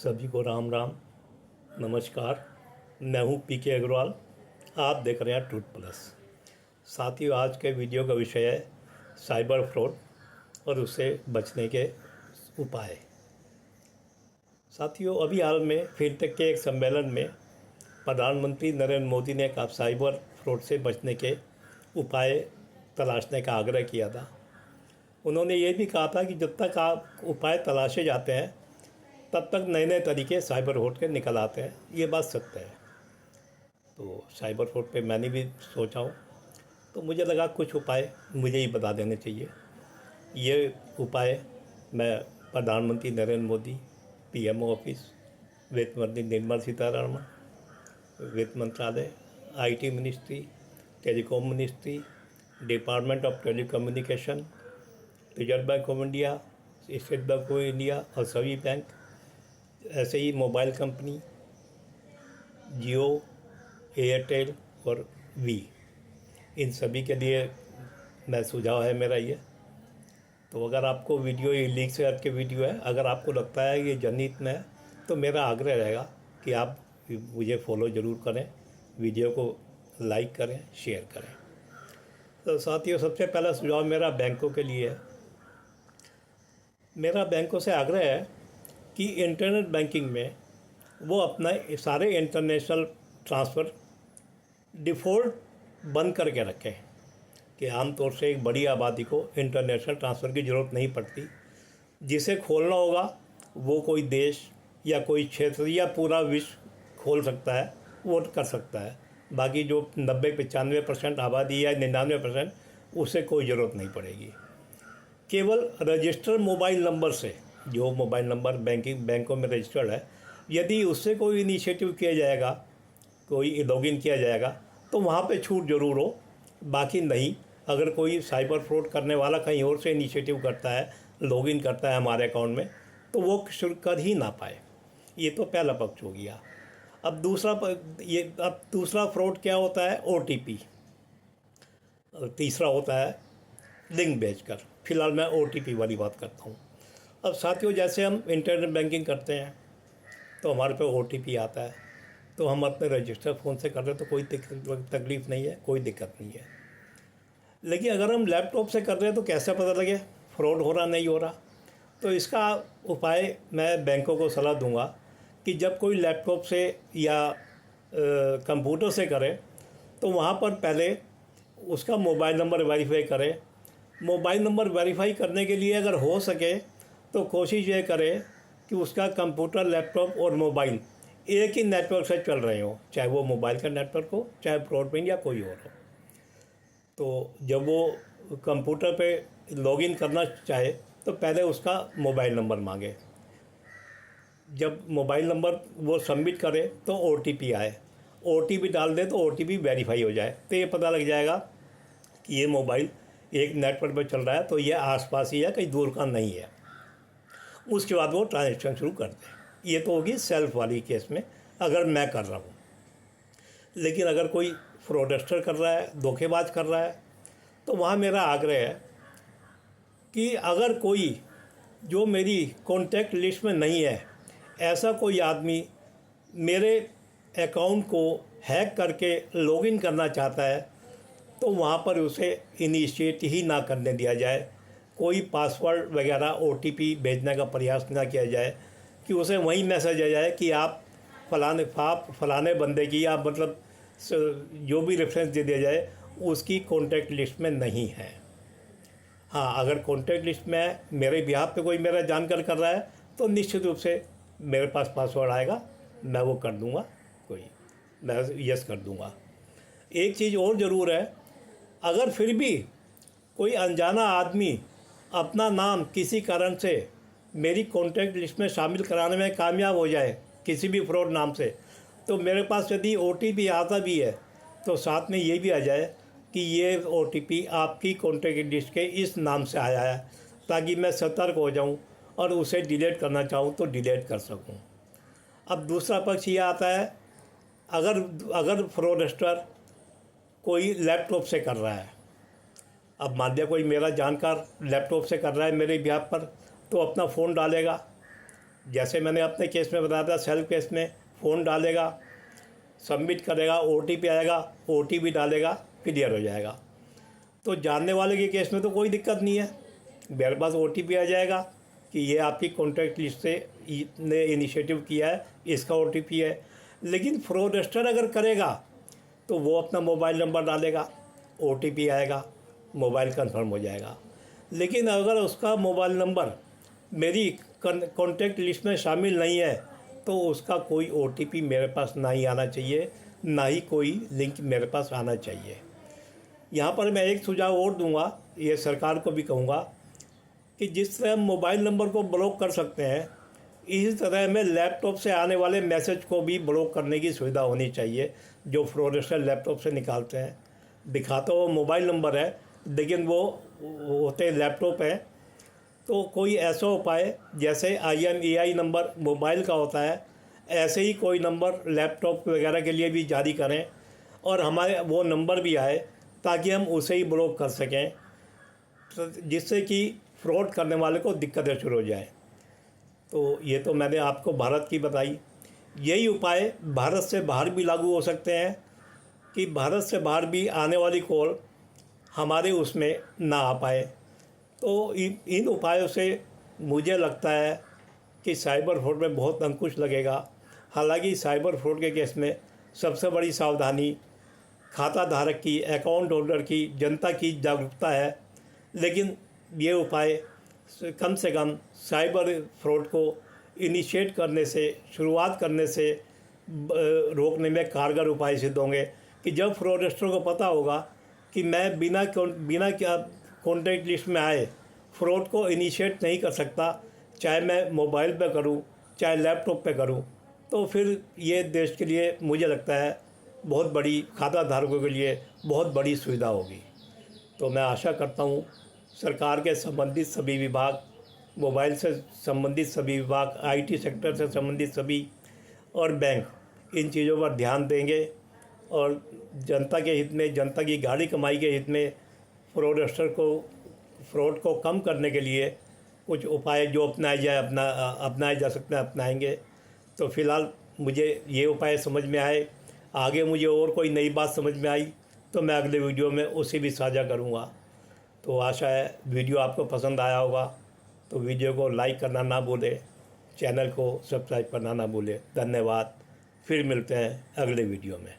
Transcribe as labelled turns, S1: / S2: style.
S1: सभी को राम राम नमस्कार। मैं हूं पीके अग्रवाल। आप देख रहे हैं ट्रूथ प्लस। साथियों, आज के वीडियो का विषय है साइबर फ्रॉड और उससे बचने के उपाय। साथियों, अभी हाल में फिनटेक के एक सम्मेलन में प्रधानमंत्री नरेंद्र मोदी ने कहा साइबर फ्रॉड से बचने के उपाय तलाशने का आग्रह किया था। उन्होंने ये भी कहा था कि जब तक आप उपाय तलाशे जाते हैं तब तक नए नए तरीके साइबर फ्रॉड के निकल आते हैं। ये बात सत्य है। तो साइबर फ्रॉड पे मैंने भी सोचा हूँ, तो मुझे लगा कुछ उपाय मुझे ही बता देने चाहिए। ये उपाय मैं प्रधानमंत्री नरेंद्र मोदी, पीएमओ ऑफिस, वित्त मंत्री निर्मला सीतारमण, वित्त मंत्रालय, IT ministry, telecom ministry, department of telecommunication, reserve bank of India, state bank of India और सभी बैंक, ऐसे ही मोबाइल कंपनी जियो, एयरटेल और वी, इन सभी के लिए मैं सुझाव है मेरा ये। तो अगर आपको वीडियो ये लीक से हट के वीडियो है, अगर आपको लगता है ये जनहित में है, तो मेरा आग्रह रहेगा कि आप मुझे फॉलो ज़रूर करें, वीडियो को लाइक करें, शेयर करें। तो साथियों, सबसे पहला सुझाव मेरा बैंकों के लिए है। मेरा बैंकों से आग्रह है कि इंटरनेट बैंकिंग में वो अपना सारे इंटरनेशनल ट्रांसफ़र डिफ़ॉल्ट बंद करके रखें कि आमतौर से एक बड़ी आबादी को इंटरनेशनल ट्रांसफ़र की ज़रूरत नहीं पड़ती। जिसे खोलना होगा वो कोई देश या कोई क्षेत्र या पूरा विश्व खोल सकता है, वो कर सकता है। बाकी जो 90-95% आबादी या 99%, उसे कोई ज़रूरत नहीं पड़ेगी। केवल रजिस्टर्ड मोबाइल नंबर से, जो मोबाइल नंबर बैंकों में रजिस्टर्ड है, यदि उससे कोई इनिशिएटिव किया जाएगा, कोई लॉगिन किया जाएगा, तो वहाँ पे छूट ज़रूर हो, बाकी नहीं। अगर कोई साइबर फ्रॉड करने वाला कहीं और से इनिशिएटिव करता है, लॉगिन करता है हमारे अकाउंट में, तो वो शुरू कर ही ना पाए। ये तो पहला पक्ष हो गया। अब दूसरा फ्रॉड क्या होता है? OTP। तीसरा होता है लिंक भेजकर। फिलहाल मैं OTP वाली बात करता हूँ। अब साथियों, जैसे हम इंटरनेट बैंकिंग करते हैं तो हमारे पे OTP आता है, तो हम अपने रजिस्टर फ़ोन से कर रहे हैं तो कोई तकलीफ़ नहीं है, कोई दिक्कत नहीं है। लेकिन अगर हम लैपटॉप से कर रहे हैं तो कैसे पता लगे फ्रॉड हो रहा नहीं हो रहा? तो इसका उपाय मैं बैंकों को सलाह दूंगा कि जब कोई लैपटॉप से या कंप्यूटर से करे तो वहाँ पर पहले उसका मोबाइल नंबर वेरीफाई करें। मोबाइल नंबर वेरीफाई करने के लिए अगर हो सके तो कोशिश ये करें कि उसका कंप्यूटर, लैपटॉप और मोबाइल एक ही नेटवर्क से चल रहे हो, चाहे वो मोबाइल का नेटवर्क हो, चाहे ब्रॉडबैंड या कोई और हो। तो जब वो कंप्यूटर पे लॉगिन करना चाहे तो पहले उसका मोबाइल नंबर मांगे। जब मोबाइल नंबर वो सबमिट करे तो OTP आए, OTP डाल दे तो OTP वेरीफाई हो जाए, तो ये पता लग जाएगा कि ये मोबाइल एक नेटवर्क पर चल रहा है, तो ये आसपास ही है, कहीं दूर का नहीं है। उसके बाद वो ट्रांजेक्शन शुरू कर दें। ये तो होगी सेल्फ वाली केस में, अगर मैं कर रहा हूँ। लेकिन अगर कोई फ्रॉडस्टर कर रहा है, धोखेबाज कर रहा है, तो वहाँ मेरा आग्रह है कि अगर कोई जो मेरी कॉन्टैक्ट लिस्ट में नहीं है, ऐसा कोई आदमी मेरे अकाउंट को हैक करके लॉगिन करना चाहता है, तो वहाँ पर उसे इनिशिएट ही ना करने दिया जाए। कोई पासवर्ड वगैरह OTP भेजने का प्रयास ना किया जाए कि उसे वही मैसेज आ जाए कि आप फलाने बंदे की, या मतलब जो भी रेफरेंस दे दिया जाए उसकी कॉन्टैक्ट लिस्ट में नहीं है। हाँ, अगर कॉन्टैक्ट लिस्ट में मेरे बिहाफ पे कोई मेरा जानकार कर रहा है तो निश्चित रूप से मेरे पास पासवर्ड आएगा, मैं वो कर दूँगा, मैं यस कर दूँगा। एक चीज़ और ज़रूर है, अगर फिर भी कोई अनजाना आदमी अपना नाम किसी कारण से मेरी कॉन्टैक्ट लिस्ट में शामिल कराने में कामयाब हो जाए किसी भी फ्रॉड नाम से, तो मेरे पास यदि OTP आता भी है तो साथ में ये भी आ जाए कि ये OTP आपकी कॉन्टैक्ट लिस्ट के इस नाम से आया है, ताकि मैं सतर्क हो जाऊं और उसे डिलीट करना चाहूं तो डिलीट कर सकूं। अब दूसरा पक्ष ये आता है, अगर फ्रॉडस्टर कोई लैपटॉप से कर रहा है, अब मान लिया कोई मेरा जानकार लैपटॉप से कर रहा है मेरे बिहाफ पर, तो अपना फ़ोन डालेगा, जैसे मैंने अपने केस में बताया था, सेल्फ केस में फ़ोन डालेगा, सबमिट करेगा, OTP आएगा, OTP डालेगा, क्लियर हो जाएगा। तो जानने वाले के केस में तो कोई दिक्कत नहीं है, मेरे पास OTP आ जाएगा कि ये आपकी कॉन्टैक्ट लिस्ट से ने इनिशिएटिव किया है, इसका OTP है। लेकिन फ्रॉडस्टर अगर करेगा तो वो अपना मोबाइल नंबर डालेगा, OTP आएगा, मोबाइल कंफर्म हो जाएगा। लेकिन अगर उसका मोबाइल नंबर मेरी कॉन्टैक्ट लिस्ट में शामिल नहीं है तो उसका कोई OTP मेरे पास ना ही आना चाहिए, ना ही कोई लिंक मेरे पास आना चाहिए। यहाँ पर मैं एक सुझाव और दूंगा, ये सरकार को भी कहूँगा कि जिस तरह हम मोबाइल नंबर को ब्लॉक कर सकते हैं, इसी तरह हमें लैपटॉप से आने वाले मैसेज को भी ब्लॉक करने की सुविधा होनी चाहिए। जो फ्रॉडस्टर लैपटॉप से निकालते हैं, दिखाता वो मोबाइल नंबर है लेकिन वो होते लैपटॉप है। तो कोई ऐसा उपाय, जैसे IMEI नंबर मोबाइल का होता है, ऐसे ही कोई नंबर लैपटॉप वगैरह के लिए भी जारी करें और हमारे वो नंबर भी आए ताकि हम उसे ही ब्लॉक कर सकें, जिससे कि फ्रॉड करने वाले को दिक्कतें शुरू हो जाए। तो ये तो मैंने आपको भारत की बताई। यही उपाय भारत से बाहर भी लागू हो सकते हैं कि भारत से बाहर भी आने वाली कॉल हमारे उसमें ना आ पाए। तो इन उपायों से मुझे लगता है कि साइबर फ्रॉड में बहुत अंकुश लगेगा। हालांकि साइबर फ्रॉड के केस में सबसे बड़ी सावधानी खाता धारक की, अकाउंट होल्डर की, जनता की जागरूकता है। लेकिन ये उपाय कम से कम साइबर फ्रॉड को इनिशिएट करने से, शुरुआत करने से रोकने में कारगर उपाय सिद्ध होंगे। कि जब फ्रॉडस्टर को पता होगा कि मैं बिना क्या कॉन्टैक्ट लिस्ट में आए फ्रॉड को इनिशिएट नहीं कर सकता, चाहे मैं मोबाइल पे करूं, चाहे लैपटॉप पे करूं, तो फिर ये देश के लिए मुझे लगता है बहुत बड़ी, खाता धारकों के लिए बहुत बड़ी सुविधा होगी। तो मैं आशा करता हूँ सरकार के संबंधित सभी विभाग, मोबाइल से संबंधित सभी विभाग, IT सेक्टर से संबंधित सभी और बैंक इन चीज़ों पर ध्यान देंगे और जनता के हित में, जनता की गाढ़ी कमाई के हित में फ्रॉड को कम करने के लिए कुछ उपाय जो अपनाए जा सकते हैं अपनाएंगे। तो फिलहाल मुझे ये उपाय समझ में आए, आगे मुझे और कोई नई बात समझ में आई तो मैं अगले वीडियो में उसे भी साझा करूँगा। तो आशा है वीडियो आपको पसंद आया होगा। तो वीडियो को लाइक करना ना भूलें, चैनल को सब्सक्राइब करना ना भूलें। धन्यवाद। फिर मिलते हैं अगले वीडियो में।